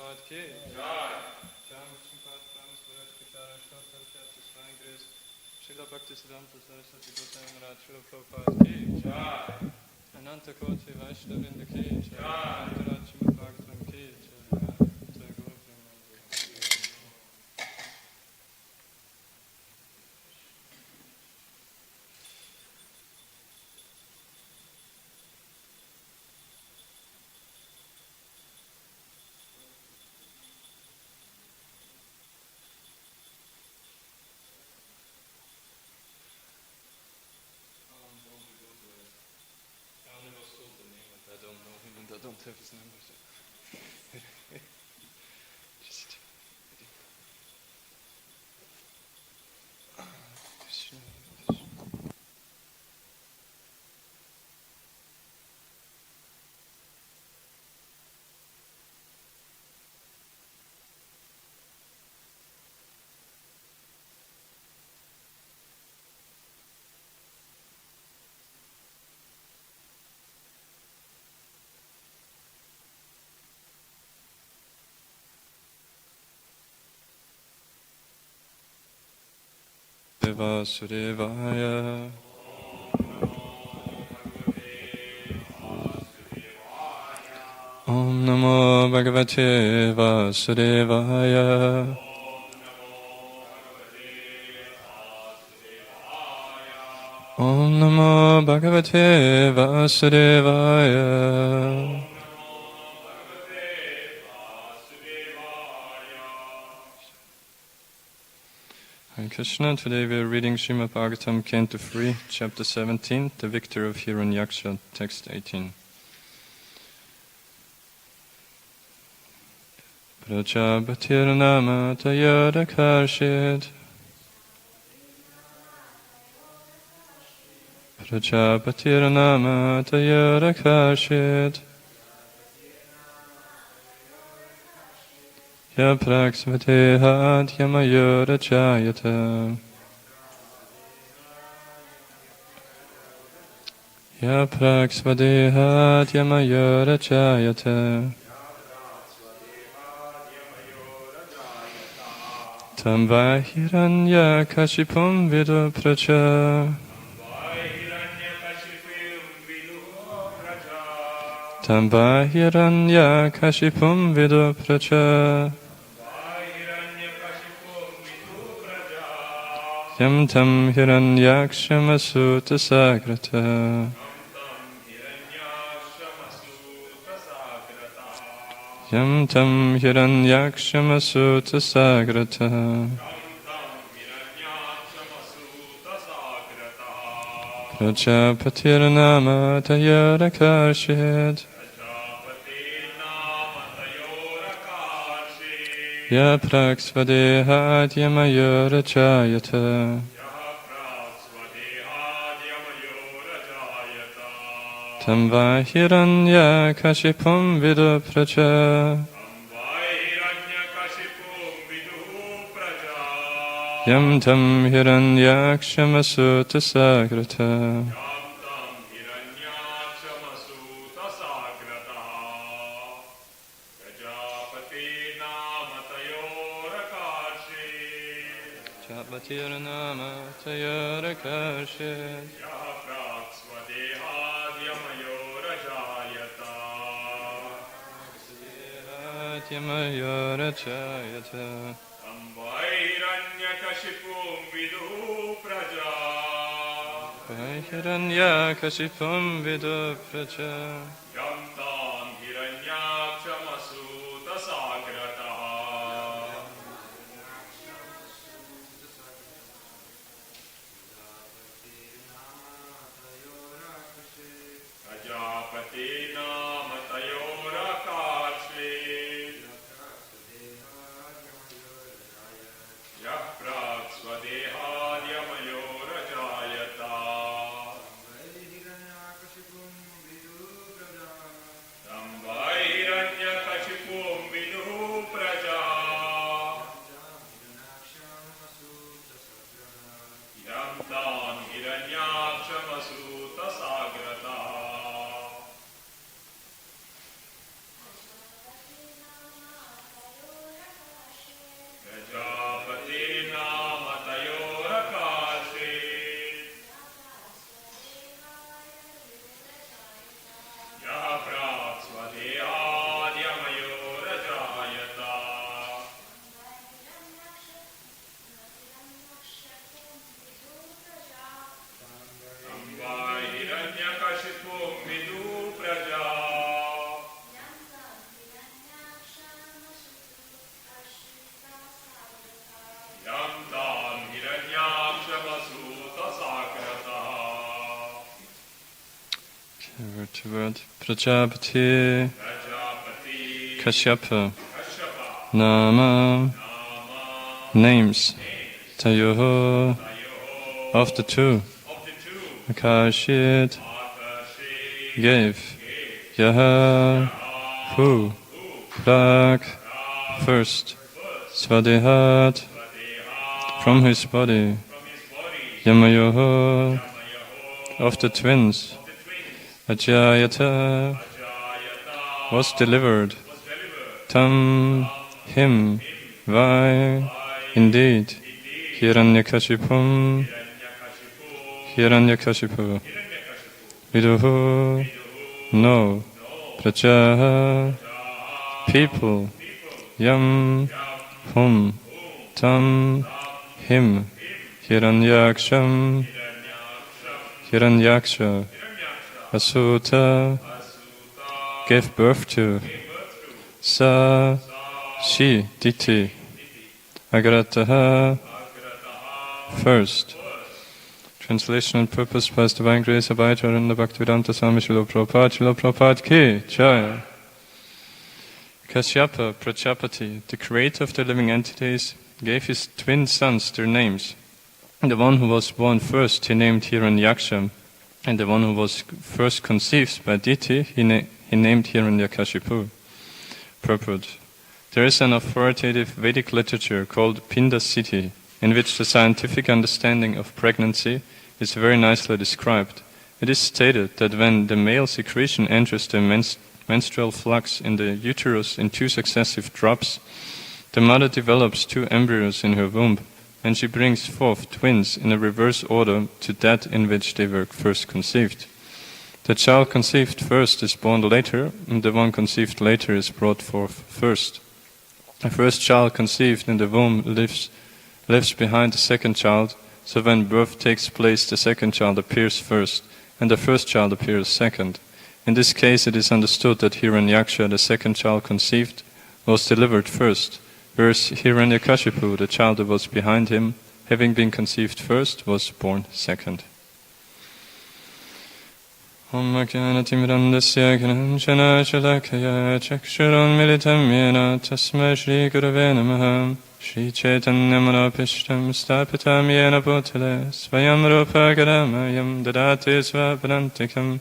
Prabhupada ki Jai. Jai Prabhupada Swaraj Pitara Shlotar Chapter Sangres Srila Bhakti Siddhanta Saraswati Goswami Maharaj Srila Prabhupada ki Jai. Ananta Koti Vaishnavrinda ki Jai. Ananta Srimad Bhagavatam ki Jai. Jai Guru Premanandi. I don't have his number. Just Isvaresvara Om Namo Bhagavate Vasudevaya Om Namo Bhagavate Vasudevaya Hare Krishna, today we are reading Srimad Bhagavatam, Canto 3, Chapter 17, The Victor of Hiranyaksha, Text 18. Prajapatirnama tayadakarshid Prajapatirnama tayadakarshid Ya praksvatehad yamayura chayata Ya praksvatehad yamayura chayata Tam vahiranya kashipum vidu pracha Tam vahiranya kashipum vidu pracha Yam tam hiranyakshamasu sagrata Yam tam hiranyakshamasu sagrata Prajapatirnama tayadakarshid Ya praksvadehad yamayura chayata Tam vahiranya kashipum vidu pracha Yam tam hiranyakshamasu sagrata Prajapatirnama tayadakarshid Yamayura chayata Hiranyakashipum vidu praja Hiranyakashipum vidu pracha Yam tam hiranyakshamasu sagrata Prajapati nama tayorakarshi Yah praksvadehad yamayura jayata back to word. Prajapati Kashyapa Nama names Tayoho of the two Akashit gave Yaha who Prak first Svadehat from his body Yamayoho of the twins Ajayata was delivered Tam him Vai indeed Hiranyakashipum Hiranyakashipu Viduhu no Prajaha people Yam hum Tam him Hiranyaksham Hiranyaksha Asuta gave birth to Sa She Diti Agarataha first. Translation and purpose by His Divine Grace Abhayachar and the Bhaktivedanta Swami Srila Prabhupada Ki Jaya. Kashyapa Prajapati, the creator of the living entities, gave his twin sons their names. The one who was born first he named Hiranyaksha, and the one who was first conceived by Diti he named Hiranyakashipu. Purport. There is an authoritative Vedic literature called Pindasiddhi, in which the scientific understanding of pregnancy is very nicely described. It is stated that when the male secretion enters the menstrual flux in the uterus in 2 successive drops, the mother develops 2 embryos in her womb, and she brings forth twins in a reverse order to that in which they were first conceived. The child conceived first is born later, and the one conceived later is brought forth first. The first child conceived in the womb lives behind the second child, so when birth takes place, the second child appears first, and the first child appears second. In this case, it is understood that Hiranyaksha, the second child conceived, was delivered first, whereas Hiranyakashipu, the child that was behind him, having been conceived first, was born second. Om Ajnanatimrandasya Gyananjana Shalakaya Chakshuron Militam Yena Tasma Shri Gurave Namaha Shri Chaitanya Manapishtam Stapitam Yena Bhutale Svayam Rupa Garamayam Dadati Svaparantikam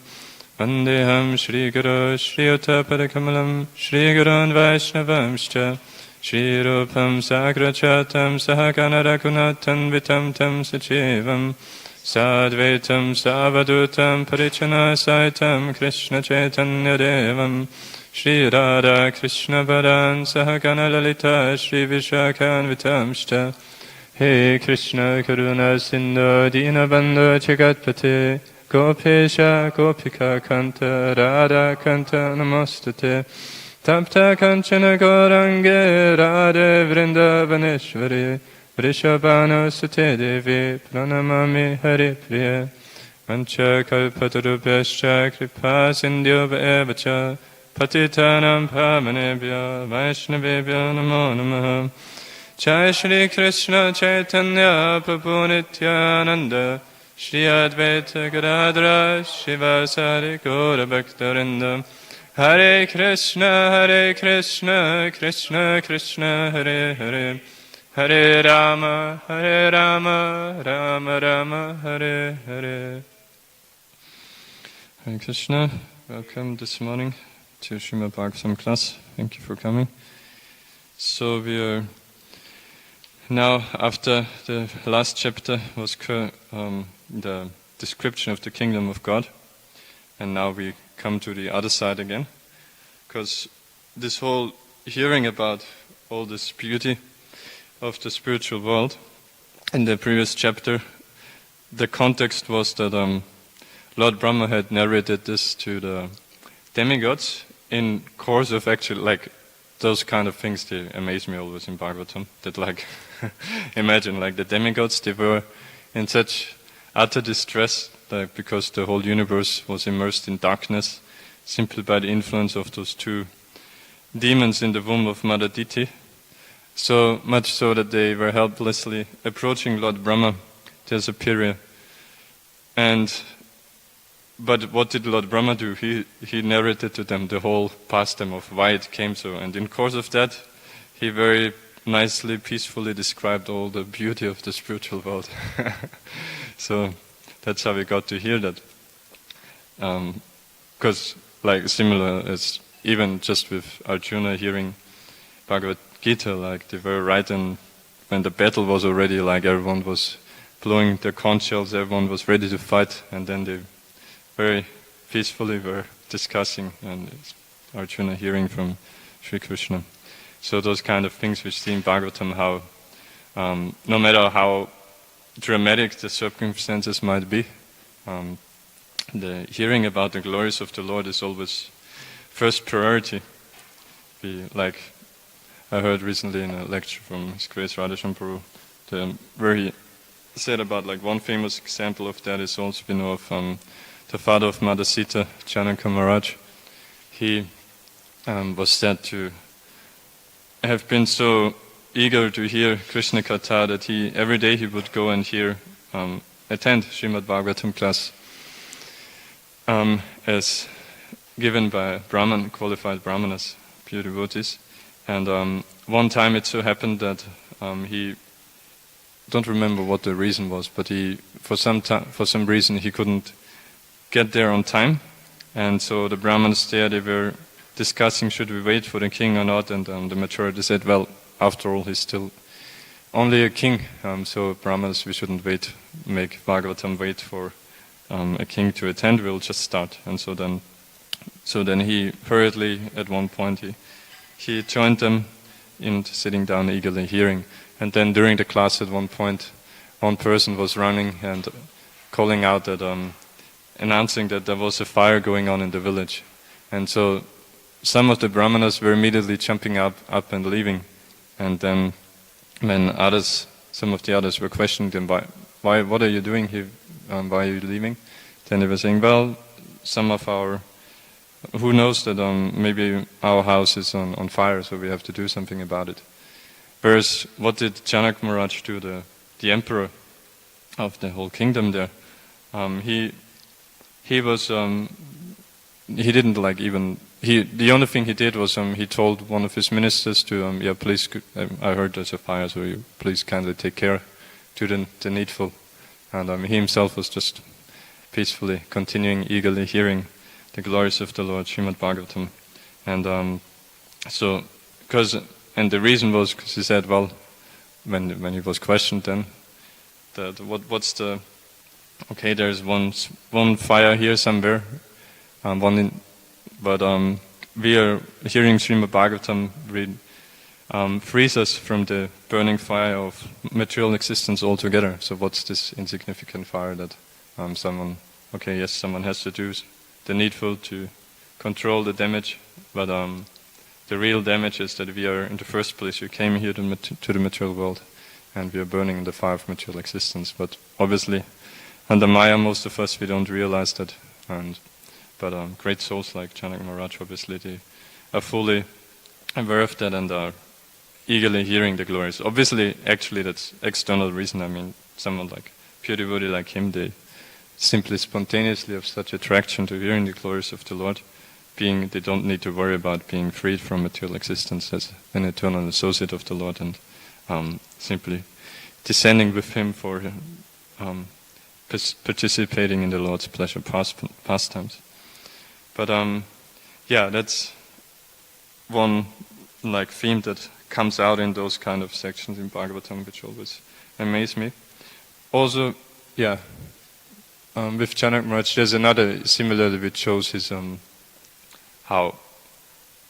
Vandeham Shri Guru Shri Uttapadakamalam Shri Gurun Vaishnavamscha Shri Rupam Sagrachatam Sahaganarakunatan Vitam Tam Sachivam Sadvaitam Savadutam Parichana Saitam Krishna Chaitanya Devam Shri Radha Krishna Padan Sahagana Lalita Shri Vishakhan Vitamshta He Krishna Karuna Sindhu Dina Bandhu Jagatpate Gopesha Gopika Kanta Radha Kanta Namastate Tapta Kanchana Gorange Radha Vrindavaneshwari Vrishabhano Sute Devi Pranamami Hari Priya Mancha Kalpatarubhyascha Kripa Sindhyo Evacha Patitanam Pavanebhya Vaishnavebhya Namo Namaha Jai Shri Krishna Chaitanya Prabhu Nityananda Shri Advaita Gadadhara Shivasari Gaura Bhaktarinda Hare Krishna Krishna Krishna Hare Hare Hare Rama, Rama Rama, Hare Hare. Hare Krishna, welcome this morning to Srimad Bhagavatam class. Thank you for coming. So we are now, after the last chapter was the description of the kingdom of God, and now we come to the other side again, because this whole hearing about all this beauty of the spiritual world. In the previous chapter, the context was that Lord Brahma had narrated this to the demigods in course of actually, like, those kind of things, they amaze me always in Bhagavatam, that like, imagine, like the demigods, they were in such utter distress, like, because the whole universe was immersed in darkness, simply by the influence of those 2 demons in the womb of Mother Diti. So much so that they were helplessly approaching Lord Brahma, their superior. And but what did Lord Brahma do? He narrated to them the whole pastime of why it came so, and in course of that, he very nicely, peacefully described all the beauty of the spiritual world. So that's how we got to hear that. Because like similar as even just with Arjuna hearing Bhagavad Gita, like they were right in when the battle was already, like everyone was blowing their conch shells, everyone was ready to fight, and then they very peacefully were discussing, and Arjuna hearing from Sri Krishna. So those kind of things we see in Bhagavatam, how no matter how dramatic the circumstances might be, the hearing about the glories of the Lord is always first priority. Like I heard recently in a lecture from Isvaresvara Prabhu, where he said about like one famous example of that is also we know of the father of Mother Sita, Janaka Maharaj. He was said to have been so eager to hear Krishna Katha that every day he would go and attend Srimad Bhagavatam class as given by qualified brahmanas, pure devotees. And one time it so happened that he, don't remember what the reason was, but for some reason he couldn't get there on time, and so the brahmanas there, they were discussing should we wait for the king or not, and the majority said, well, after all he's still only a king, so brahmanas, we shouldn't make Bhagavatam wait for a king to attend, we'll just start. And so then he hurriedly at one point he joined them in sitting down eagerly hearing. And then during the class at one point, one person was running and calling out that, announcing that there was a fire going on in the village. And so some of the brahmanas were immediately jumping up and leaving. And then when some of the others were questioning them, why, what are you doing here? Why are you leaving? Then they were saying, well, who knows that maybe our house is on fire, so we have to do something about it. Whereas, what did Janaka Maharaj do, the emperor of the whole kingdom there? He didn't like even, the only thing he did was he told one of his ministers to, please, I heard there's a fire, so you please kindly take care, do the needful. And he himself was just peacefully continuing, eagerly hearing the glories of the Lord, Srimad Bhagavatam. And and the reason was because he said, well, when he was questioned then, that there's one fire here somewhere, but we are hearing Srimad Bhagavatam frees us from the burning fire of material existence altogether. So what's this insignificant fire that someone has to do the needful to control the damage, but the real damage is that we are, in the first place, we came here to the material world, and we are burning in the fire of material existence. But obviously, under Maya, most of us, we don't realize that. But great souls like Janaka Maharaj, obviously, they are fully aware of that and are eagerly hearing the glories. Obviously, actually, that's external reason. I mean, someone like pure devotee like him, they simply spontaneously have such attraction to hearing the glories of the Lord. They don't need to worry about being freed from material existence as an eternal associate of the Lord, and simply descending with Him for participating in the Lord's pleasure pastimes. But that's one like theme that comes out in those kind of sections in Bhagavatam, which always amaze me. Also, with Janaka Maharaj, there's another similarly which shows his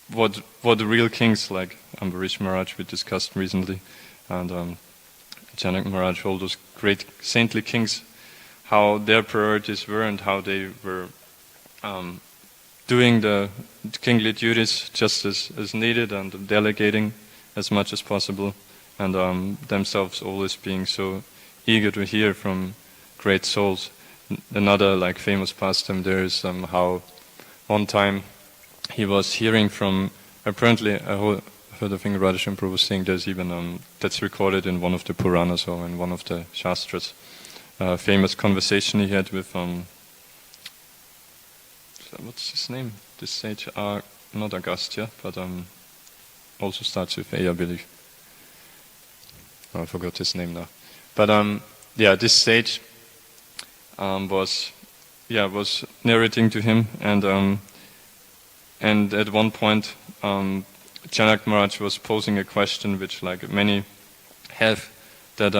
what the real kings like Ambarish Maharaj we discussed recently, and Janaka Maharaj, all those great saintly kings, how their priorities were and how they were doing the kingly duties just as needed and delegating as much as possible, and themselves always being so eager to hear from great souls. Another like famous pastime there is how one time he was hearing from, apparently I heard of Isvaresvara Prabhu saying there's even that's recorded in one of the Puranas or in one of the Shastras, famous conversation he had with what's his name? This sage, not Agastya, but also starts with A, I believe. Oh, I forgot his name now. But this sage was narrating to him, and at one point Janak Maharaj was posing a question which like many have, that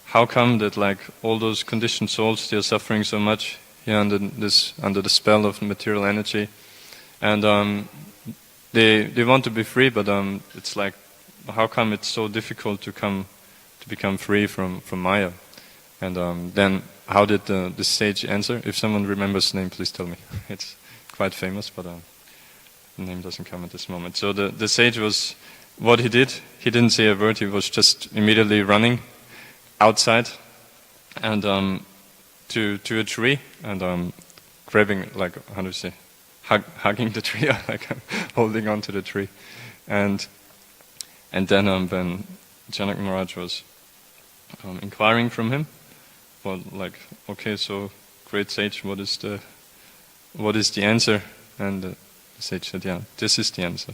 how come that like all those conditioned souls, they are suffering so much here under the spell of material energy, and they want to be free, but it's like, how come it's so difficult to become free from Maya? And then how did the sage answer? If someone remembers the name, please tell me. It's quite famous, but the name doesn't come at this moment. So the sage was, what he did, he didn't say a word, he was just immediately running outside and to a tree and grabbing, like, how do you say, hugging the tree, like holding on to the tree. And then when Janak Maharaj was inquiring from him, well, like, okay, so great sage, what is the answer? And the sage said, yeah, this is the answer.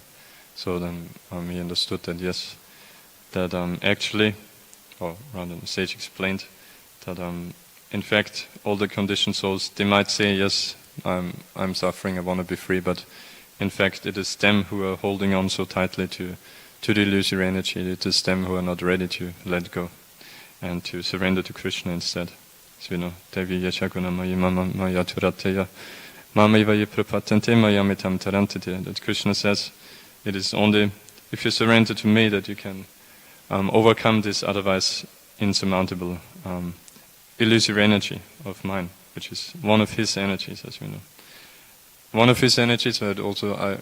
So then he understood that yes, that actually, or rather the sage explained that in fact all the conditioned souls, they might say, yes, I'm suffering, I want to be free, but in fact it is them who are holding on so tightly to the illusory energy. It is them who are not ready to let go and to surrender to Krishna instead. So we know, Devi Yashaguna Maya Mama Maya Turateya Mama Vaya Prapatante Maya Mitam Tarantite. That Krishna says, it is only if you surrender to me that you can overcome this otherwise insurmountable illusory energy of mine, which is one of his energies, as we know. One of his energies, but also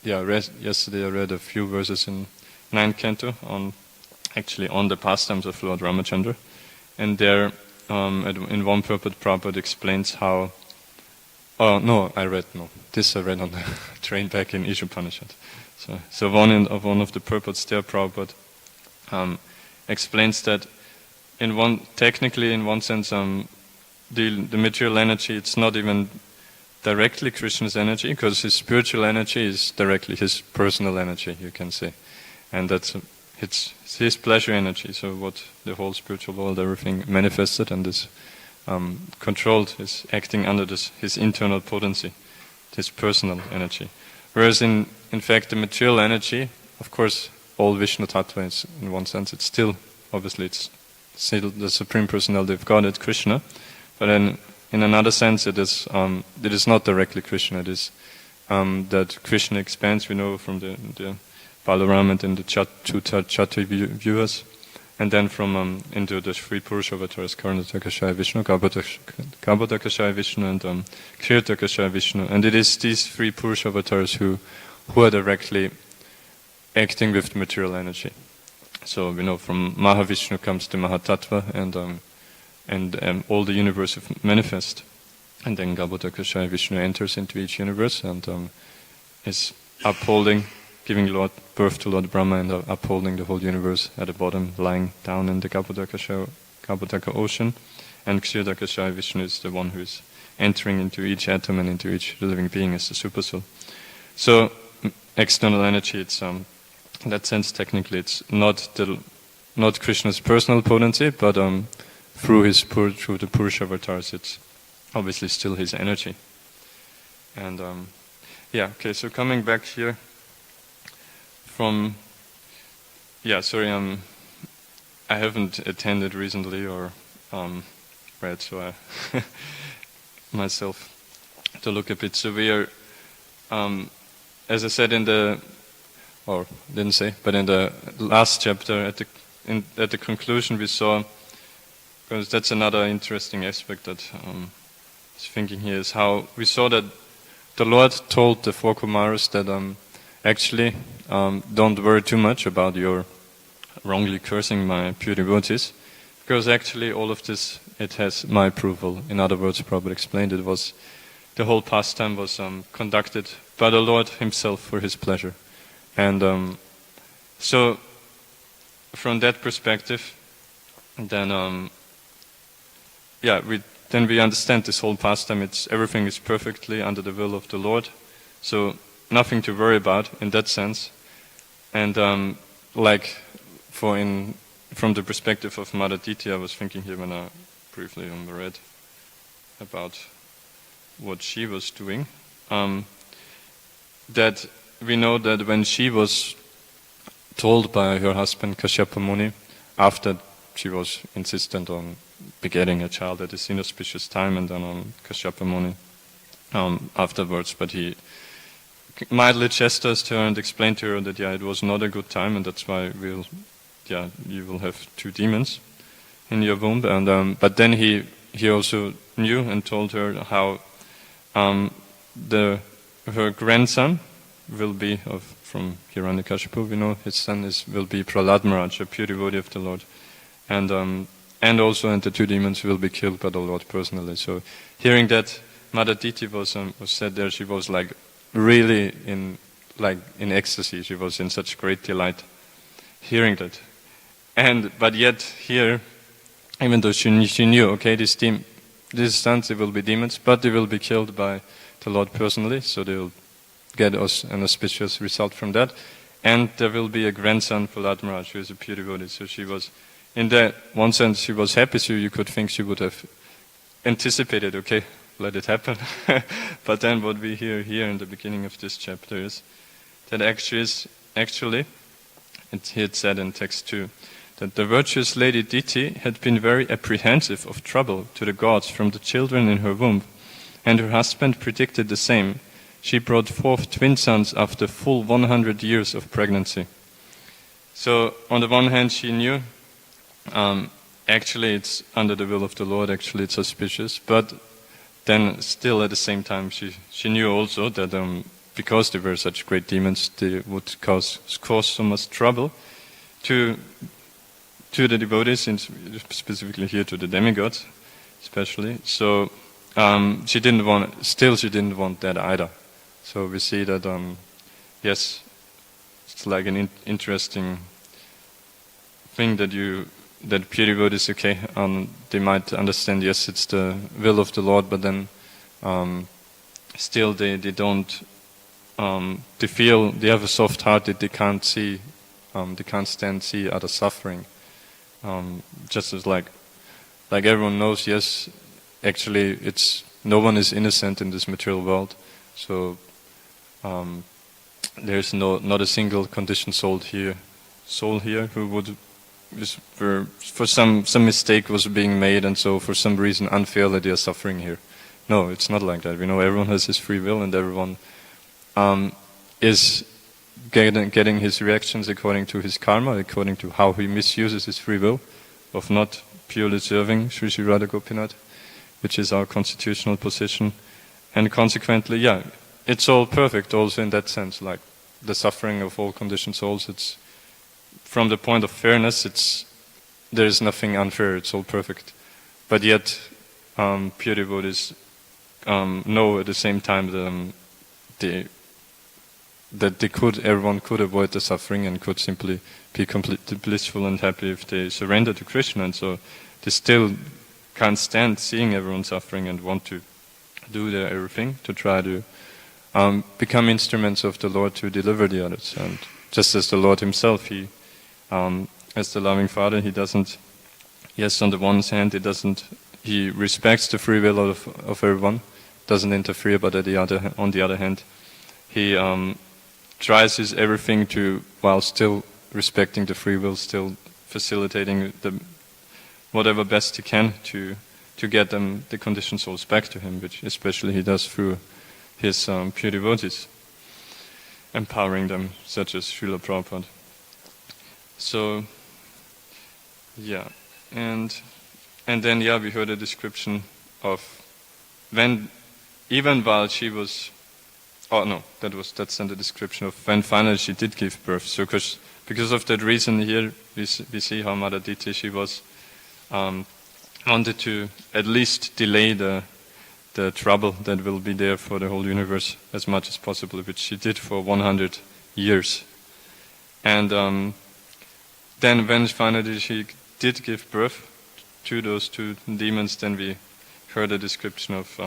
yesterday I read a few verses in 9th canto on the pastimes of Lord Ramachandra, and there in one purport Prabhupada explains how. I read on the train back in Ishopanishad. So one of the purports there, Prabhupada explains that in one sense, the material energy, it's not even directly Krishna's energy, because his spiritual energy is directly his personal energy, you can say, and it's his pleasure energy. So what the whole spiritual world, everything manifested and is controlled, is acting under his internal potency, his personal energy. Whereas in fact the material energy, of course, all Vishnu Tattva is, in one sense, it's still still the Supreme Personality of Godhead, Krishna, but then in another sense it is not directly Krishna. It is that Krishna expands, we know from the Balaram and the Chatu Vyuhas, and then from into the three Purusha avatars, Karnatakashaya Vishnu, Kabadakashaya Vishnu, and Kriyatakashaya Vishnu. And it is these three Purusha avatars who are directly acting with the material energy. So we know from Mahavishnu comes the Mahatattva, and all the universe manifest. And then Kabadakashaya Vishnu enters into each universe and is upholding, giving birth to Lord Brahma and upholding the whole universe at the bottom, lying down in the Kabadaka ocean. And Kshirodakashaya Vishnu is the one who is entering into each atom and into each living being as the supersoul. So external energy, it's in that sense technically it's not Krishna's personal potency, but through the Purusha avatars, it's obviously still his energy. And so coming back here I haven't attended recently or read, so I myself to look a bit. So we are, as I said in the last chapter, at the conclusion we saw, because that's another interesting aspect that I was thinking here, is how we saw that the Lord told the four Kumaras that actually don't worry too much about your wrongly cursing my pure devotees, because actually all of this, it has my approval. In other words, Prabhupada explained, the whole pastime was conducted by the Lord himself for his pleasure. And so from that perspective, then then we understand this whole pastime. Everything is perfectly under the will of the Lord, so nothing to worry about in that sense. And from the perspective of Mother Diti, I was thinking here when I briefly read about what she was doing, that we know that when she was told by her husband Kashyapa Muni, after she was insistent on begetting a child at this inauspicious time, and then on Kashyapa Muni afterwards, but he mildly chastised her and explained to her that it was not a good time, and that's why you will have 2 demons in your womb. And but then he also knew and told her how her grandson will be from Hiranyakashipu. We know his son will be Prahlad Maharaj, a pure devotee of the Lord, and the 2 demons will be killed by the Lord personally. So hearing that, Mother Diti was said there, she was like really in ecstasy. She was in such great delight hearing that. But yet here, even though she knew, okay, these sons, they will be demons, but they will be killed by the Lord personally, so they will get us an auspicious result from that. And there will be a grandson for Prahlad Maharaj, who is a pure devotee. So she was, in that one sense, she was happy, so you could think she would have anticipated, okay, let it happen. But then what we hear here in the beginning of this chapter is that actually, it said in text 2, that the virtuous Lady Diti had been very apprehensive of trouble to the gods from the children in her womb, and her husband predicted the same. She brought forth 2 sons after full 100 years of pregnancy. So on the one hand, she knew, actually it's under the will of the Lord, actually it's auspicious, but then still at the same time she knew also that because they were such great demons, they would cause so much trouble to the devotees, and specifically here to the demigods, especially. So she didn't want that either. So we see that yes, it's like an interesting thing that pure devotees, okay, they might understand, yes, it's the will of the Lord, but then still they don't. They feel they have a soft heart that they can't see, they can't see other suffering. Just as like everyone knows, yes, actually no one is innocent in this material world. So there's not a single conditioned soul here who would, for some mistake was being made, and so for some reason unfairly they are suffering here. No, it's not like that. We know everyone has his free will, and everyone is getting his reactions according to his karma, according to how he misuses his free will, of not purely serving Sri Sri Radha Gopinath, which is our constitutional position. And consequently, it's all perfect also in that sense, like the suffering of all conditioned souls. It's from the point of fairness, there is nothing unfair, it's all perfect. But yet, pure devotees know at the same time that everyone could avoid the suffering and could simply be completely blissful and happy if they surrender to Krishna. And so they still can't stand seeing everyone suffering and want to do their everything to try to become instruments of the Lord to deliver the others. And just as the Lord himself, he, as the loving Father, he doesn't, yes, on the one hand, he respects the free will of everyone, doesn't interfere, but on the other hand, he tries his everything while still respecting the free will, still facilitating whatever best he can to get the conditioned souls back to him, which especially he does through his pure devotees, empowering them, such as Srila Prabhupada. So, and then we heard a description of even while she was. Oh no, that's in the description of when finally she did give birth. So because of that reason here, we see how Mother Diti, she was wanted to at least delay the trouble that will be there for the whole universe as much as possible, which she did for 100 years. And then when finally she did give birth to those 2 demons, then we heard a description of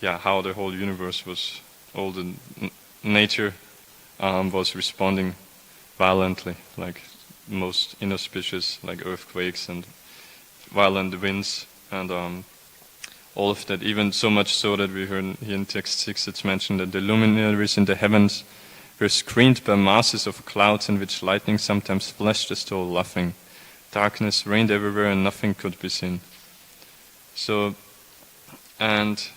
how the whole universe was, all the nature was responding violently, like most inauspicious, like earthquakes and violent winds, and all of that. Even so much so that we heard here in text 6, it's mentioned that the luminaries in the heavens were screened by masses of clouds in which lightning sometimes flashed as though laughing. Darkness reigned everywhere and nothing could be seen. So, and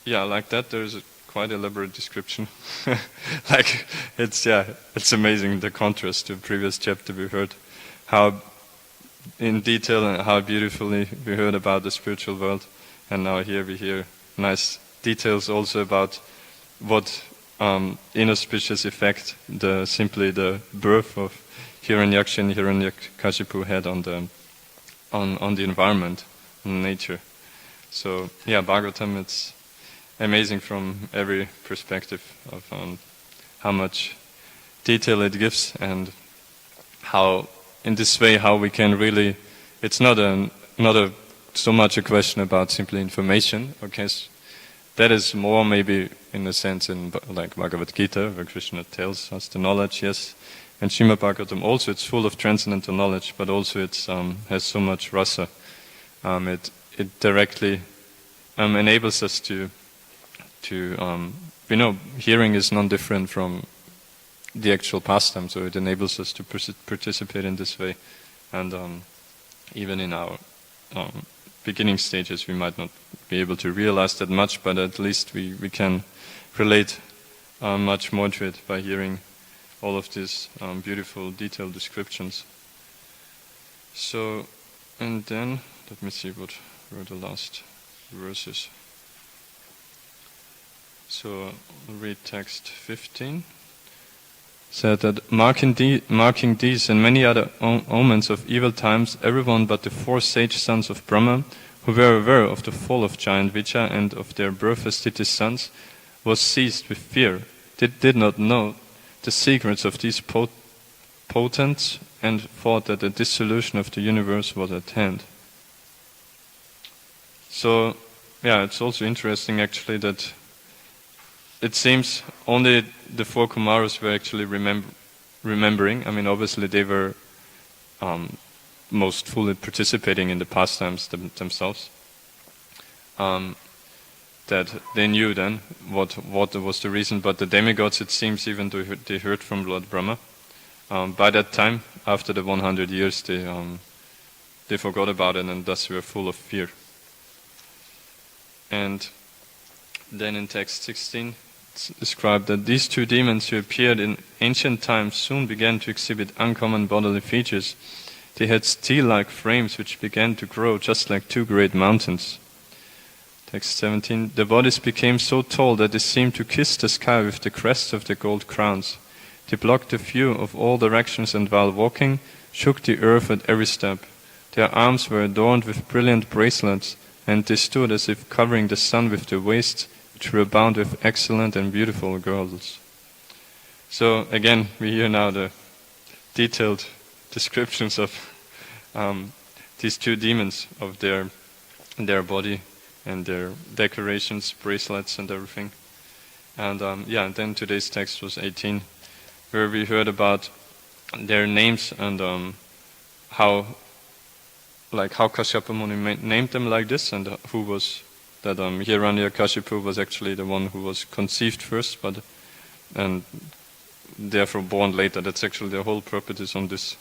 like that, there's a quite elaborate description. Like, it's amazing, the contrast to the previous chapter we heard, how in detail and how beautifully we heard about the spiritual world, and now here we hear nice details also about what inauspicious effect simply the birth of Hiranyaksha and Hiranyakashipu had on the environment, on nature. So Bhagavatam, it's amazing from every perspective of how much detail it gives, and how in this way how we can really, it's not so much a question about simply information. Okay, that is more maybe in a sense in like Bhagavad Gita, where Krishna tells us the knowledge, yes, and Srimad Bhagavatam also, it's full of transcendental knowledge, but also it's has so much rasa. It directly enables us to hearing is non-different from the actual pastime, so it enables us to participate in this way, and even in our beginning stages we might not be able to realize that much, but at least we can relate much more to it by hearing all of these beautiful detailed descriptions. So, and then let me see what were the last verses. So I'll read text 15. Said that marking these and many other omens of evil times, everyone but the 4 sage sons of Brahma, who were aware of the fall of giant Vijja and of their birth as Titi's sons, was seized with fear. They did not know the secrets of these potents and thought that the dissolution of the universe was at hand. So, it's also interesting actually that it seems only the 4 Kumaras were actually remembering. I mean, obviously they were most fully participating in the pastimes themselves. That they knew then what was the reason, but the demigods, it seems, even though they heard from Lord Brahma, by that time, after the 100 years, they forgot about it and thus were full of fear. And then in text 16, it's described that these 2 demons who appeared in ancient times soon began to exhibit uncommon bodily features. They had steel-like frames which began to grow just like 2 great mountains. Text 17, their bodies became so tall that they seemed to kiss the sky with the crests of their gold crowns. They blocked the view of all directions and while walking, shook the earth at every step. Their arms were adorned with brilliant bracelets, and they stood as if covering the sun with their waists, which were bound with excellent and beautiful girdles. So again, we hear now the detailed descriptions of these 2 demons, of their body and their decorations, bracelets and everything. And then today's text was 18, where we heard about their names and how Kashyapa Muni named them like this, and who was that Hiranyakashipu was actually the one who was conceived first, and therefore born later. That's actually the whole purpose on this.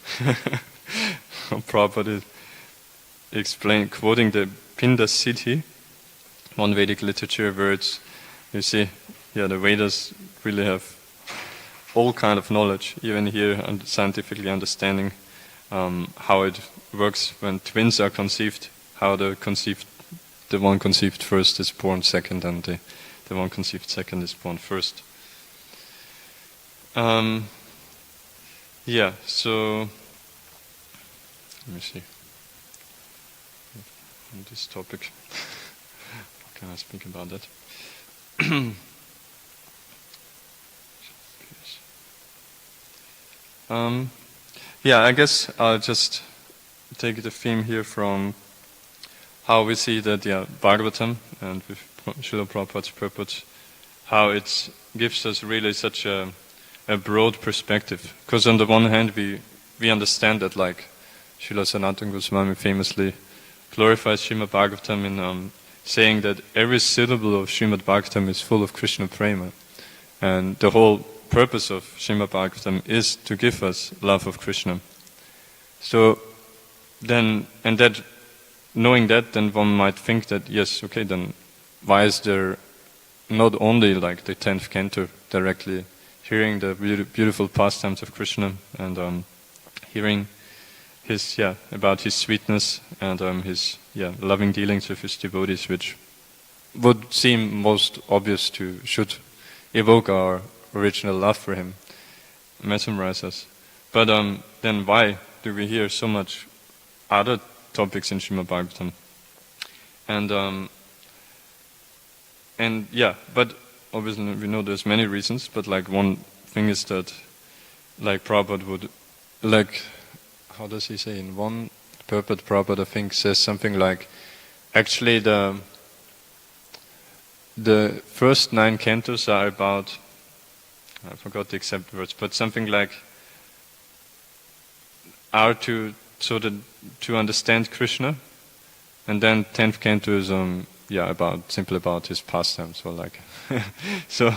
Prabhupada quoting the Pinda Siddhi, one Vedic literature, where it's, you see, the Vedas really have all kind of knowledge, even here scientifically understanding how it works when twins are conceived, how the one conceived first is born second, and the one conceived second is born first. So let me see. On this topic, how can I speak about that? I guess I'll just take the theme here from how we see that Bhagavatam and with Srila Prabhupada's purpose, how it gives us really such a broad perspective. Because on the one hand we understand that, like Srila Sanatana Goswami famously glorifies Srimad Bhagavatam in saying that every syllable of Srimad Bhagavatam is full of Krishna prema. And the whole purpose of Srimad Bhagavatam is to give us love of Krishna. So then, and that, knowing that, then one might think that, yes, okay, then why is there not only like the 10th canto directly hearing the beautiful pastimes of Krishna and hearing his, about his sweetness and his, loving dealings with his devotees, which would seem most obvious should evoke our original love for him, mesmerize us. But then why do we hear so much other topics in Srimad Bhagavatam? But obviously we know there's many reasons, but like one thing is that like Prabhupada would, like, how does he say, in one purport Prabhupada I think says something like, actually the first 9 cantos are about, I forgot the exact words, but something like are to understand Krishna, and then 10th canto is simply about his pastimes, or like so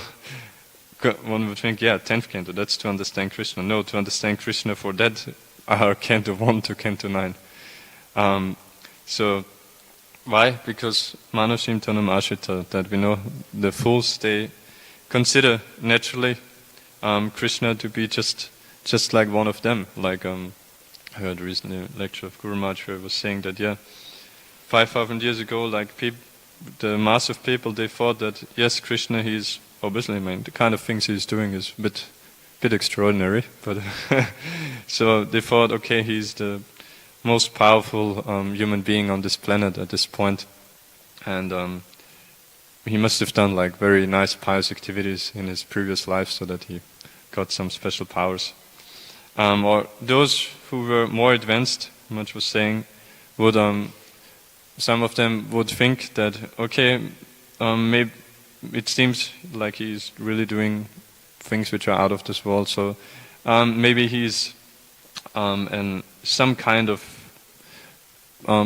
one would think 10th canto, that's to understand Krishna. No, to understand Krishna, for that are canto 1 to canto 9. So why? Because Manashim Tanam Ashrita, that we know the fools, they consider naturally Krishna to be just like one of them. Like I heard recently a lecture of Guru Maharaj where he was saying that 5,000 years ago, like the mass of people, they thought that yes, Krishna, he's obviously, the kind of things he's doing is a bit extraordinary, but so they thought, okay, he's the most powerful human being on this planet at this point, and he must have done like very nice pious activities in his previous life so that he got some special powers. Or those who were more advanced, Maharaj was saying, would some of them would think that, okay, maybe it seems like he's really doing things which are out of this world, so maybe he's in some kind of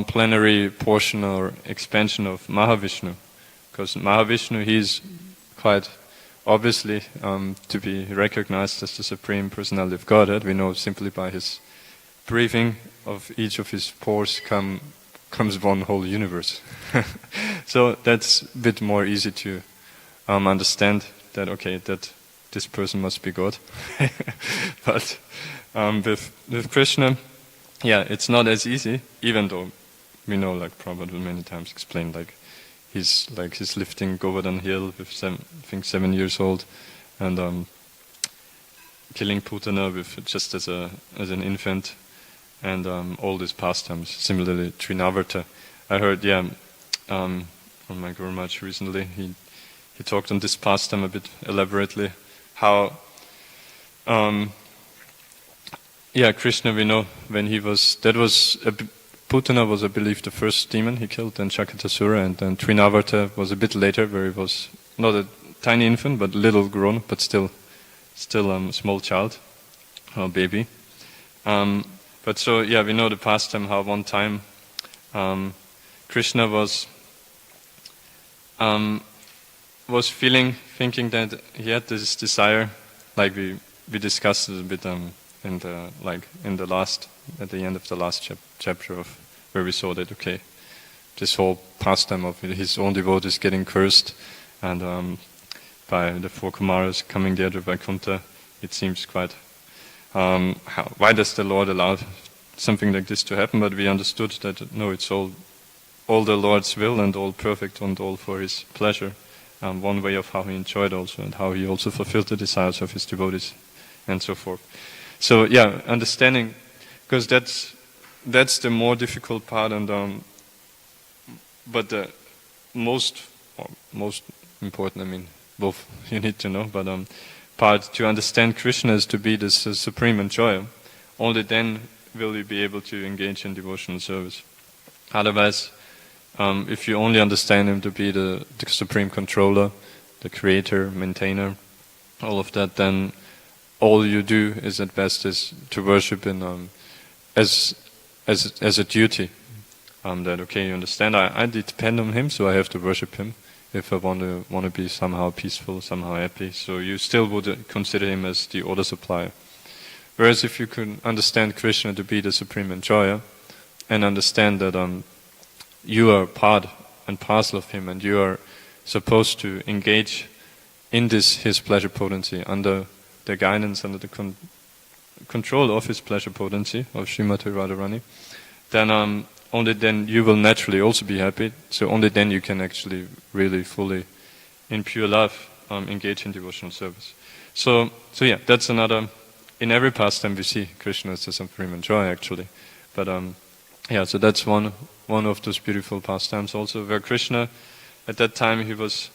plenary portion or expansion of Mahavishnu, because Mahavishnu, he's quite obviously to be recognized as the Supreme Personality of Godhead. We know simply by his breathing of each of his pores comes one whole universe. So that's a bit more easy to understand that, okay, that this person must be God. But with Krishna, it's not as easy, even though we know, like Prabhupada will many times explain, like he's lifting Govardhan Hill with 7 years old, and killing Putana with just as an infant, and all these pastimes. Similarly, Trinavarta. I heard, from my Guru Maharaj recently, he talked on this pastime a bit elaborately, how Krishna, we know, when he was, Putana was, I believe, the first demon he killed, then Shakatasura, and then Trinavarta was a bit later, where he was not a tiny infant, but little grown, but still a small child, or baby. But so, we know the pastime, how one time Krishna was thinking that he had this desire, like we discussed it a bit at the end of the last chapter of where we saw that, okay, this whole pastime of his own devotees getting cursed, and by the 4 Kumaras coming there to Vaikuntha, it seems quite, why does the Lord allow something like this to happen? But we understood that, no, it's all the Lord's will, and all perfect, and all for his pleasure. One way of how he enjoyed also, and how he also fulfilled the desires of his devotees, and so forth. So understanding, because that's the more difficult part, and but the most important, both you need to know, but part to understand Krishna is to be this supreme enjoyer. Only then will you be able to engage in devotional service. Otherwise, if you only understand him to be the supreme controller, the creator, maintainer, all of that, then all you do is at best is to worship him as a duty. That okay, you understand? I depend on him, so I have to worship him if I want to be somehow peaceful, somehow happy. So you still would consider him as the order supplier. Whereas if you could understand Krishna to be the supreme enjoyer, and understand that you are part and parcel of him, and you are supposed to engage in his pleasure potency under the guidance, under the control of his pleasure potency of Srimati Radharani, then only then you will naturally also be happy. So only then you can actually really fully, in pure love, engage in devotional service. So yeah, that's another. In every pastime we see Krishna as the supreme enjoyer actually, but yeah. So that's one of those beautiful pastimes also, where Krishna, at that time he was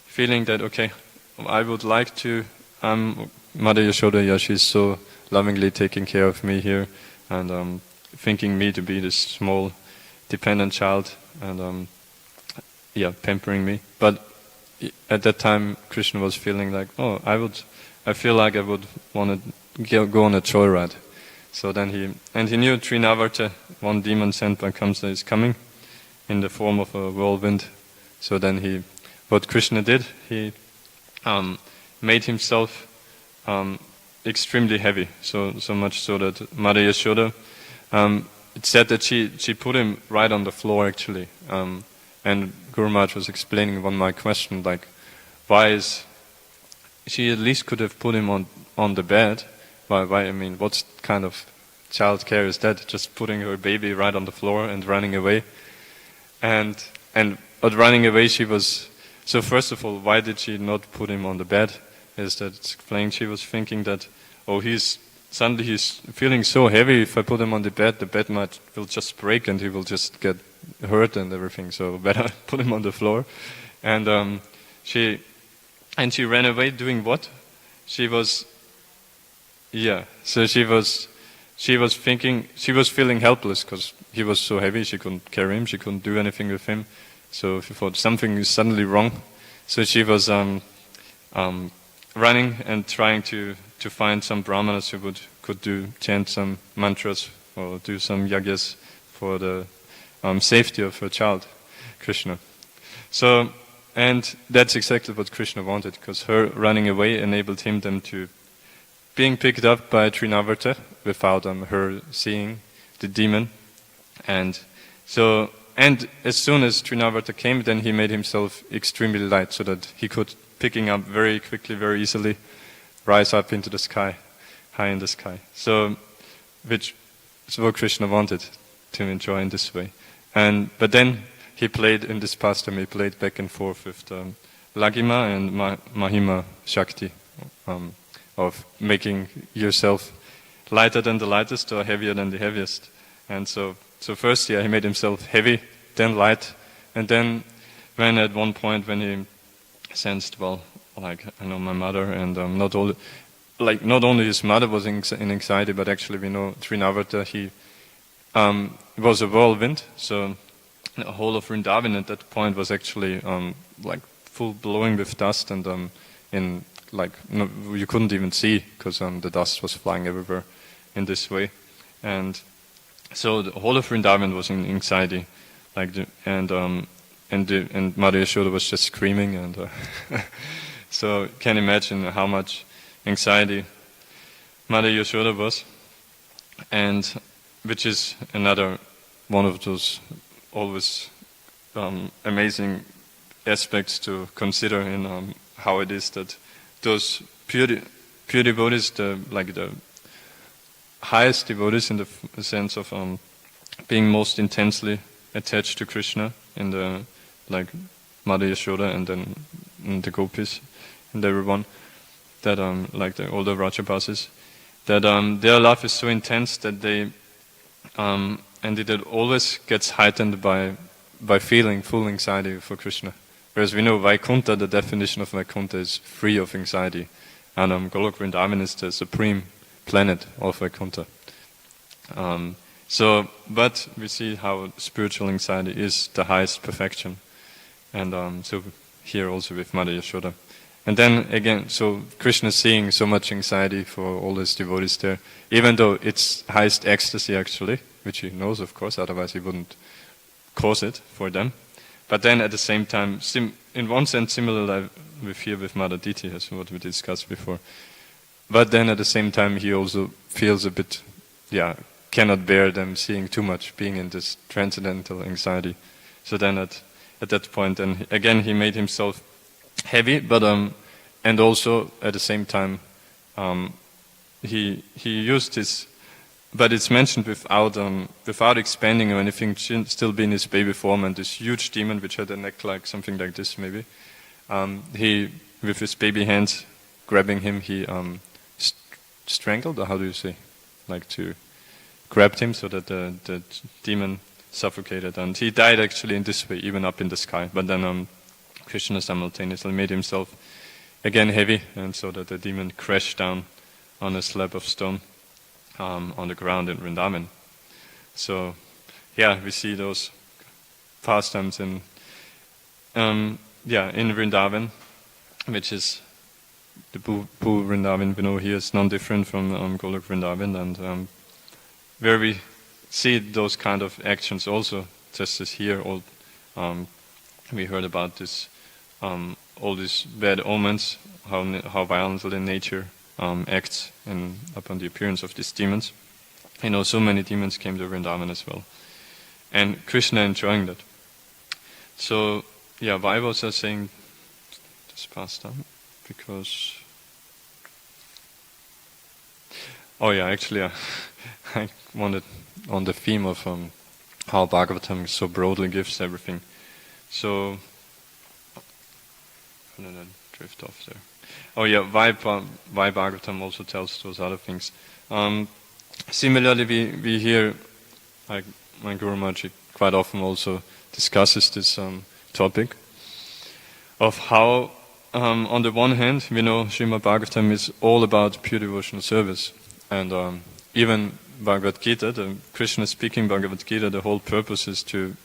feeling that okay, I would like to. Mother Yashoda, yeah, she's so lovingly taking care of me here, and thinking me to be this small, dependent child, and yeah, pampering me. But at that time, Krishna was feeling like, oh, I feel like I would want to go on a joyride. So then he knew Trinavarta, one demon sent by Kamsa, is coming in the form of a whirlwind. So then what Krishna did, he made himself extremely heavy, so much so that Mother Yashoda, it said that she put him right on the floor actually, and Guru Maharaj was explaining my question, like, why is she at least could have put him on the bed? Why? I mean, what kind of child care is that? Just putting her baby right on the floor and running away, but running away she was. So first of all, why did she not put him on the bed? Is that it's explained she was thinking that, oh, he's feeling so heavy, if I put him on the bed will just break and he will just get hurt and everything, so better put him on the floor. And she ran away doing what? She was feeling helpless because he was so heavy, she couldn't carry him, she couldn't do anything with him. So she thought something is suddenly wrong. So she was running and trying to find some brahmanas who could chant some mantras or do some yagyas for the safety of her child, Krishna. So, and that's exactly what Krishna wanted, because her running away enabled him then to being picked up by Trinavarta without her seeing the demon. And as soon as Trinavarta came, then he made himself extremely light so that he could, picking up very quickly, very easily, rise up into the sky, high in the sky. So, which is what Krishna wanted to enjoy in this way. But then he played in this pastime, he played back and forth with the Laghima and Mahima Shakti, of making yourself lighter than the lightest or heavier than the heaviest. And so first, he made himself heavy, then light, and then when at one point when he sensed, well, like I know my mother, and not only his mother was in anxiety, but actually we know Trinavarta, he was a whirlwind, so the whole of Vrindavan at that point was actually like full blowing with dust, and you couldn't even see because the dust was flying everywhere in this way, and so the whole of Vrindavan was in anxiety, and Mother Yashoda was just screaming, and so you can imagine how much anxiety Mother Yashoda was, and which is another one of those always amazing aspects to consider in how it is that those pure devotees, the highest devotees in the sense of being most intensely attached to Krishna in the like Mother Yashoda and then the gopis and everyone, that like the older Rajapasis, that their love is so intense that they and it always gets heightened by feeling full anxiety for Krishna. Whereas we know Vaikuntha, the definition of Vaikuntha is free of anxiety, and Golok Vrindavan is the supreme planet of Vaikuntha. So, but we see how spiritual anxiety is the highest perfection. And so here also with Mother Yashoda. And then again, so Krishna is seeing so much anxiety for all his devotees there, even though it's highest ecstasy actually, which he knows of course, otherwise he wouldn't cause it for them. But then at the same time, in one sense similar with here with Mother Diti, as what we discussed before. But then at the same time he also feels a bit, cannot bear them seeing too much, being in this transcendental anxiety. So then at that point, and again he made himself heavy, but and also at the same time he used his, but it's mentioned without expanding or anything, still being his baby form, and this huge demon which had a neck like something like this maybe. He with his baby hands grabbing him, he strangled, or how do you say, like to grabbed him so that the demon suffocated, and he died actually in this way, even up in the sky. But then Krishna simultaneously made himself again heavy, and so that the demon crashed down on a slab of stone on the ground in Vrindavan. So, we see those pastimes in Vrindavan, which is the Bhu Vrindavan we know here is non-different from Golok Vrindavan, and where we see those kind of actions also, just as here, we heard about this, all these bad omens, how violently nature acts upon the appearance of these demons. So many demons came to Vrindavan as well, and Krishna enjoying that. So, why was I saying this pastime? Because, I wanted on the theme of how Bhagavatam so broadly gives everything. So, and then I drift off there. Why Bhagavatam also tells those other things. Similarly, we hear, like my Guru Maharaj quite often also discusses this topic of how, on the one hand, we know Srimad Bhagavatam is all about pure devotional service, and even Bhagavad Gita, the Krishna speaking Bhagavad Gita, the whole purpose is to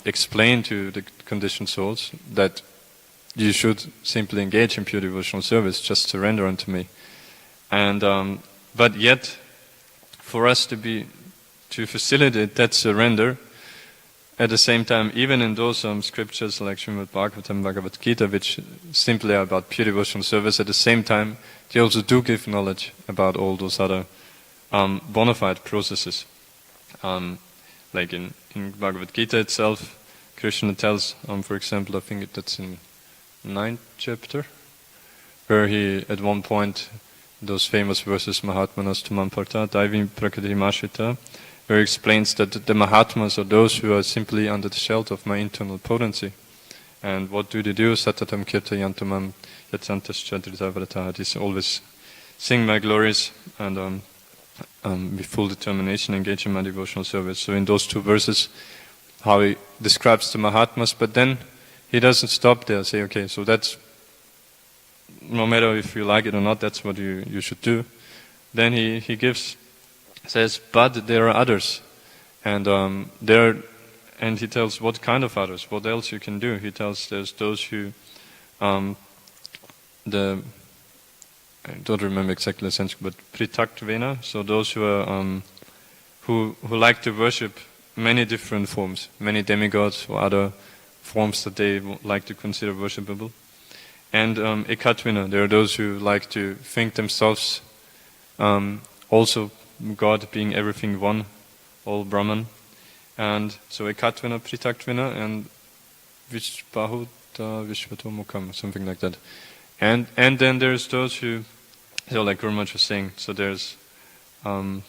explain to the conditioned souls that you should simply engage in pure devotional service, just surrender unto me. And but yet, for us to facilitate that surrender, at the same time, even in those scriptures like Srimad Bhagavatam, Bhagavad Gita, which simply are about pure devotional service, at the same time, they also do give knowledge about all those other bona fide processes. Like in Bhagavad Gita itself, Krishna tells, for example, I think that's in 9th chapter, where he, at one point, those famous verses, Mahatmanas Tumamparta, Daivim Prakadimashita, where he explains that the Mahatmas are those who are simply under the shelter of my internal potency. And what do? Satatam kirtayantamam yatsantaschadritavrata. These always sing my glories and with full determination engage in my devotional service. So in those two verses, how he describes the Mahatmas, but then he doesn't stop there, say, okay, so that's, no matter if you like it or not, that's what you should do. Then he says, but there are others, and and he tells what kind of others, what else you can do. He tells there's those who, I don't remember exactly the sense, but pritaktavena, so those who are who like to worship many different forms, many demigods or other forms that they like to consider worshipable. And ekatvina, there are those who like to think themselves also God being everything one, all Brahman. And so ekatvina, pritaktavena, and vishbahuta vishvatomukam, something like that. And then there's those who, so like Guru Maharaj was saying, so there's I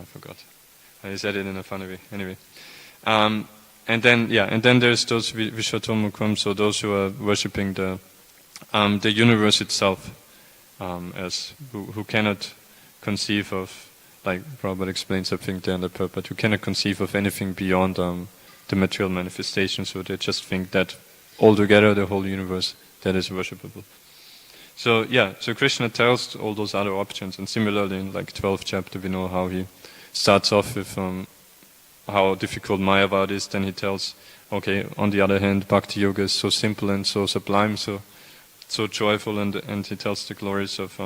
forgot. I said it in a funny way. Anyway, and then there's those vishvatomukam, so those who are worshipping the universe itself, as who cannot conceive of, like Prabhupada explains, I think there in the purport, who cannot conceive of anything beyond the material manifestation, so they just think that altogether the whole universe, that is worshipable. So Krishna tells all those other options, and similarly in like 12th chapter we know how he starts off with how difficult Mayavad is. Then he tells, okay, on the other hand, Bhakti Yoga is so simple and so sublime, so joyful, and he tells the glories of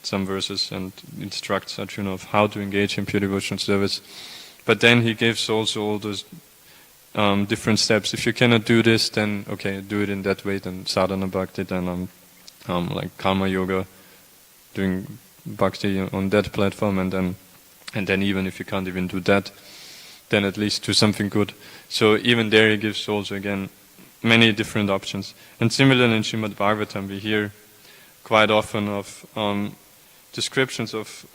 some verses and instructs Arjuna of how to engage in pure devotional service. But then he gives also all those different steps. If you cannot do this, then okay, do it in that way. Then sadhana bhakti, then like karma yoga, doing bhakti on that platform, and then even if you can't even do that, then at least do something good. So even there he gives also again many different options. And similarly in Srimad Bhagavatam we hear quite often of descriptions of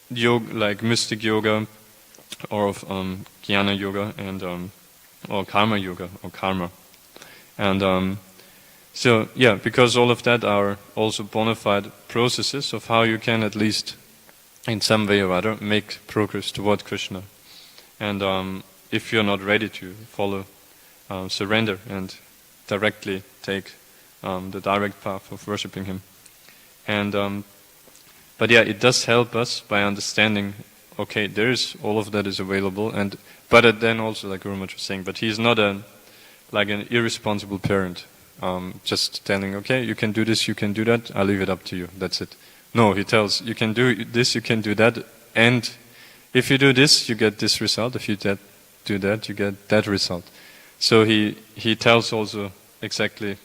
yoga, like mystic yoga, or of jnana yoga, and or karma yoga, or karma. And because all of that are also bona fide processes of how you can at least in some way or other make progress toward Krishna. And if you're not ready to follow, surrender and directly take the direct path of worshipping Him. And but it does help us by understanding, okay, there is all of that is available, but then also, like Guru Maharaj was saying, but he's not like an irresponsible parent, just telling, okay, you can do this, you can do that, I'll leave it up to you, that's it. No, he tells, you can do this, you can do that, and if you do this, you get this result, if you do that, you get that result. So he tells also exactly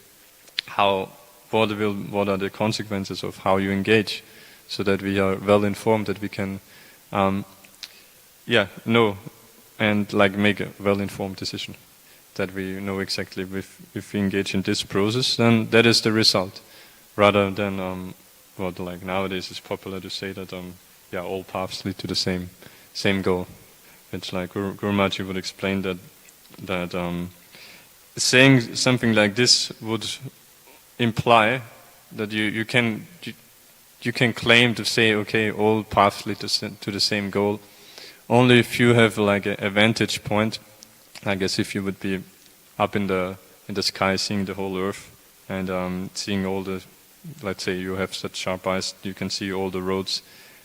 what are the consequences of how you engage, so that we are well informed, that we can know and like make a well-informed decision, that we know exactly if we engage in this process, then that is the result, rather than what like nowadays is popular to say that all paths lead to the same goal. It's like Guru Maharaj would explain that saying something like this would imply that you can claim to say, okay, all paths lead to the same goal, only if you have like a vantage point. I guess if you would be up in the sky, seeing the whole earth, and seeing all the, let's say you have such sharp eyes, you can see all the roads,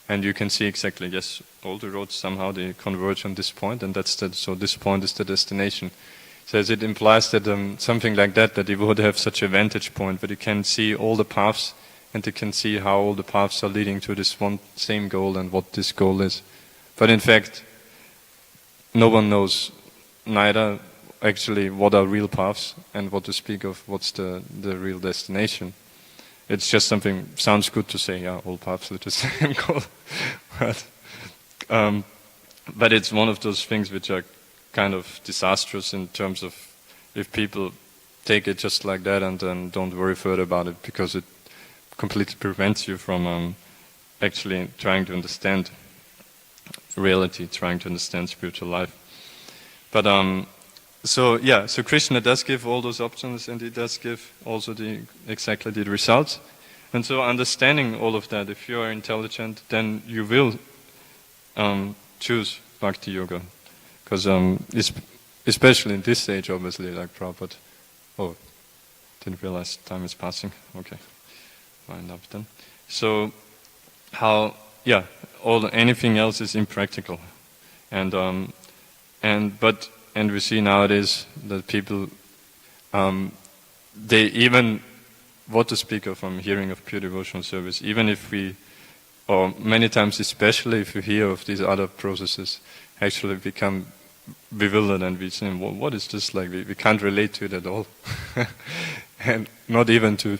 and you can see exactly, yes, all the roads somehow they converge on this point, and so this point is the destination. So it implies that something like that you would have such a vantage point, but you can see all the paths, and you can see how all the paths are leading to this one same goal and what this goal is. But in fact, no one knows neither actually what are real paths and what to speak of what's the real destination. It's just something, sounds good to say, yeah, all paths lead to the same goal. But it's one of those things which are kind of disastrous in terms of if people take it just like that and then don't worry further about it, because it completely prevents you from actually trying to understand reality, trying to understand spiritual life. But so Krishna does give all those options, and he does give also exactly the results. And so understanding all of that, if you are intelligent, then you will choose Bhakti Yoga. Because especially in this age, obviously, like Prabhupada. Oh, didn't realize time is passing. Okay, wind up then. So anything else is impractical, and we see nowadays that people, they even, what to speak of hearing of pure devotional service, even if or many times especially if you hear of these other processes, actually become bewildered and we say, what is this like? We can't relate to it at all. And not even to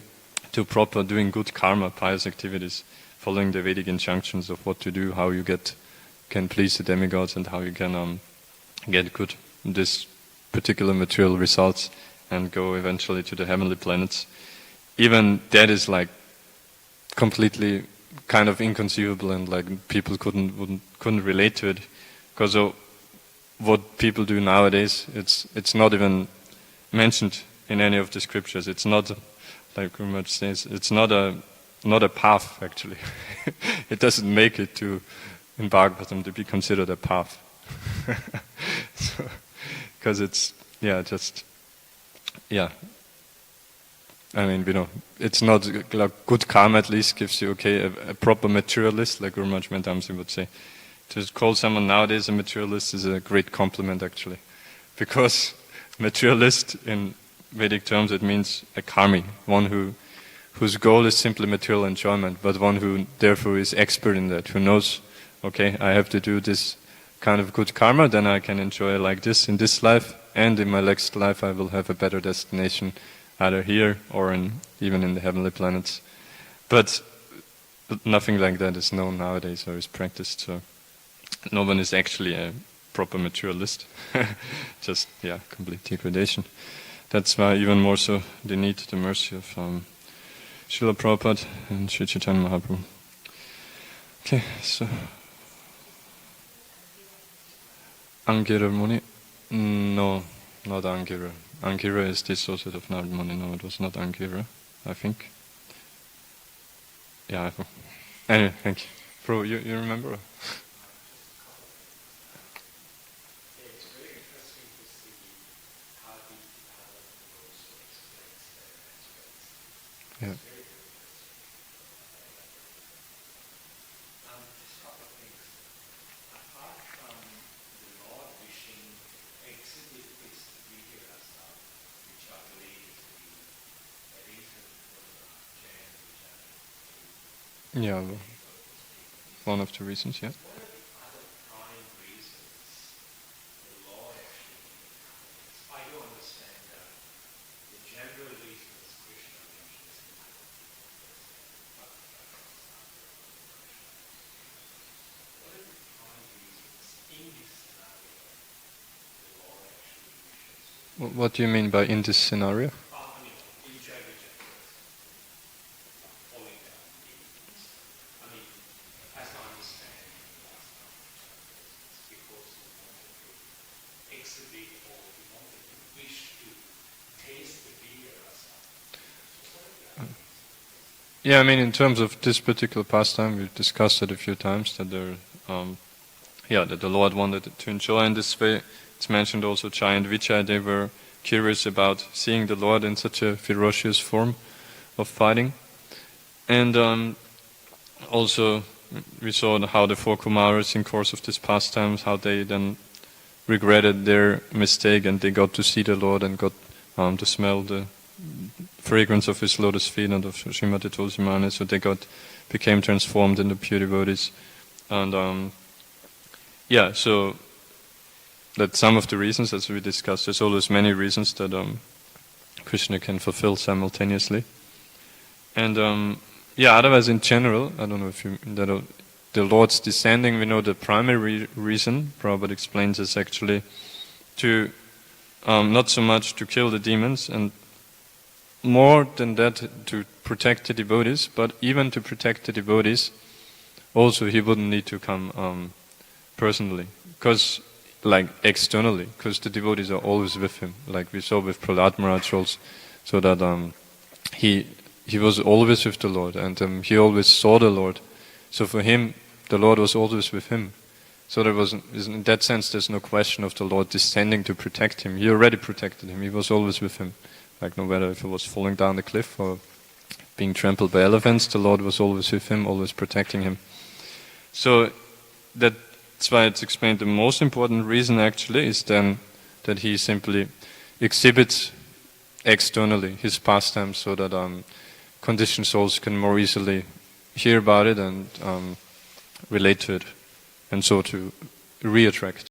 proper doing good karma, pious activities, following the Vedic injunctions of what to do, how you can please the demigods, and how you can get good this particular material results and go eventually to the heavenly planets. Even that is like completely kind of inconceivable, and like people couldn't relate to it, because what people do nowadays, it's not even mentioned in any of the scriptures. It's not, like Guru Maharaj says, it's not a path actually. It doesn't make it in Bhagavatam to be considered a path. Because it's I mean, it's not like good karma. At least gives you a proper materialist, like Guru Maharaj Damsi would say. To call someone nowadays a materialist is a great compliment, actually, because materialist in Vedic terms it means a karmi, one whose goal is simply material enjoyment, but one who therefore is expert in that, who knows, okay, I have to do this kind of good karma, then I can enjoy like this in this life, and in my next life I will have a better destination, either here or even in the heavenly planets. But nothing like that is known nowadays or is practiced, so no one is actually a proper materialist. Just, complete degradation. That's why even more so they need the mercy of Srila Prabhupada and Sri Chaitanya Mahaprabhu. Okay, so Angira Muni? No, not Angira. Angira is the associate of Narad Muni. No, it was not Angira, I think. Yeah, anyway, thank you. Bro, you remember? Yeah. Yeah, well, one of the reasons, yeah. What do you mean by in this scenario? Yeah, I mean, in terms of this particular pastime, we've discussed it a few times that that the Lord wanted to enjoy in this way. It's mentioned also Jai and Vijay, they were curious about seeing the Lord in such a ferocious form of fighting. And also we saw how the four Kumaras in course of this pastimes, how they then regretted their mistake and they got to see the Lord and got to smell the fragrance of his lotus feet and of Srimati Tulsi Mani, so they became transformed into pure devotees. And so that's some of the reasons, as we discussed. There's always many reasons that Krishna can fulfill simultaneously. And otherwise in general, I don't know if the Lord's descending, we know the primary reason, Prabhupada explains, is actually to not so much to kill the demons, and more than that to protect the devotees, but even to protect the devotees, also he wouldn't need to come personally, because like externally, because the devotees are always with him, like we saw with Prahlad Maharaj also, so that he was always with the Lord, and he always saw the Lord. So for him, the Lord was always with him. So in that sense, there's no question of the Lord descending to protect him. He already protected him. He was always with him. Like no matter if he was falling down the cliff or being trampled by elephants, the Lord was always with him, always protecting him. So that's why it's explained. The most important reason actually is then that he simply exhibits externally his pastimes so that conditioned souls can more easily hear about it and relate to it, and so to re-attract